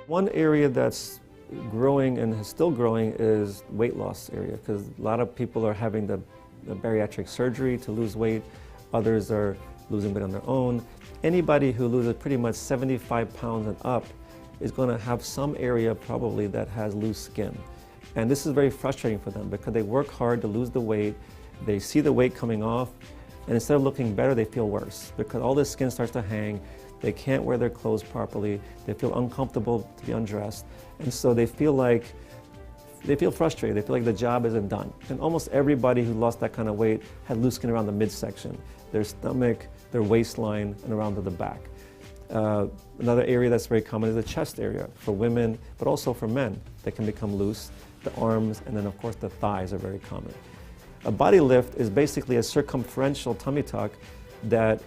One area that's growing and is still growing is weight loss area, because a lot of people are having the bariatric surgery to lose weight. Others are losing weight on their own. Anybody who loses pretty much 75 pounds and up is going to have some area probably that has loose skin. And this is very frustrating for them because they work hard to lose the weight, they see the weight coming off, and instead of looking better, they feel worse because all this skin starts to hang. They can't wear their clothes properly. They feel uncomfortable to be undressed. And so they feel frustrated. They feel like the job isn't done. And almost everybody who lost that kind of weight had loose skin around the midsection, their stomach, their waistline, and around to the back. Another area that's very common is the chest area for women, but also for men. They can become loose. The arms, and then of course the thighs are very common. A body lift is basically a circumferential tummy tuck that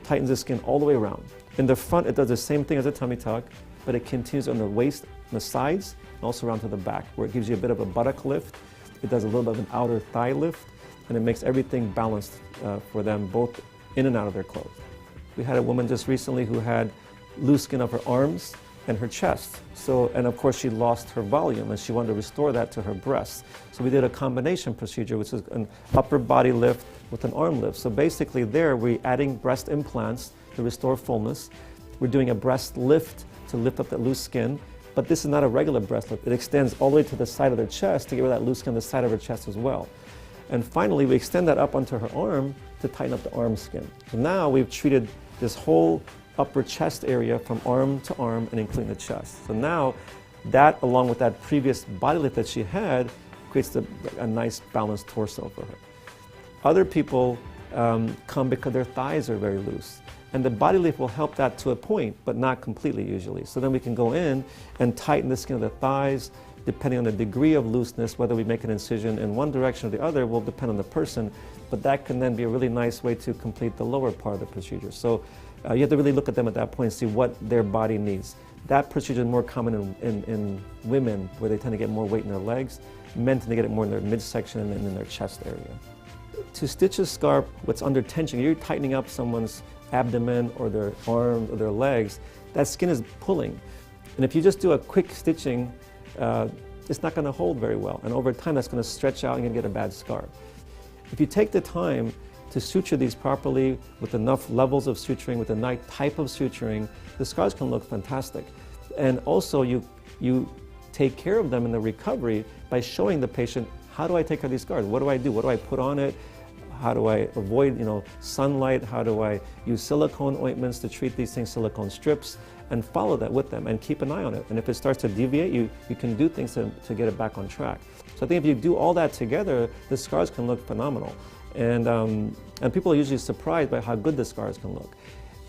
tightens the skin all the way around. In the front, it does the same thing as a tummy tuck, but it continues on the waist, on the sides, and also around to the back, where it gives you a bit of a buttock lift. It does a little bit of an outer thigh lift, and it makes everything balanced for them, both in and out of their clothes. We had a woman just recently who had loose skin of her arms and her chest. And of course she lost her volume and she wanted to restore that to her breasts. So we did a combination procedure, which is an upper body lift with an arm lift. So basically there we're adding breast implants to restore fullness. We're doing a breast lift to lift up that loose skin, but this is not a regular breast lift. It extends all the way to the side of the chest to get rid of that loose skin on the side of her chest as well. And finally we extend that up onto her arm to tighten up the arm skin. So now we've treated this whole upper chest area from arm to arm and including the chest. So now that, along with that previous body lift that she had, creates a nice balanced torso for her. Other people come because their thighs are very loose. And the body lift will help that to a point, but not completely usually. So then we can go in and tighten the skin of the thighs, depending on the degree of looseness. Whether we make an incision in one direction or the other will depend on the person, but that can then be a really nice way to complete the lower part of the procedure. So you have to really look at them at that point and see what their body needs. That procedure is more common in women, where they tend to get more weight in their legs. Men tend to get it more in their midsection and in their chest area. To stitch a scarf, what's under tension, you're tightening up someone's abdomen or their arms or their legs, that skin is pulling. And if you just do a quick stitching, it's not going to hold very well. And over time, that's going to stretch out and you're going to get a bad scar. If you take the time to suture these properly with enough levels of suturing, with the right type of suturing, the scars can look fantastic. And also you take care of them in the recovery by showing the patient, how do I take care of these scars? What do I do? What do I put on it? How do I avoid sunlight? How do I use silicone ointments to treat these things, silicone strips, and follow that with them and keep an eye on it. And if it starts to deviate, you can do things to get it back on track. So I think if you do all that together, the scars can look phenomenal. And people are usually surprised by how good the scars can look.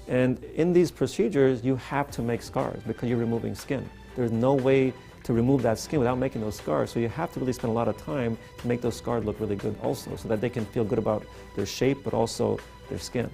And in these procedures, you have to make scars because you're removing skin. There's no way to remove that skin without making those scars. So you have to really spend a lot of time to make those scars look really good also, so that they can feel good about their shape, but also their skin.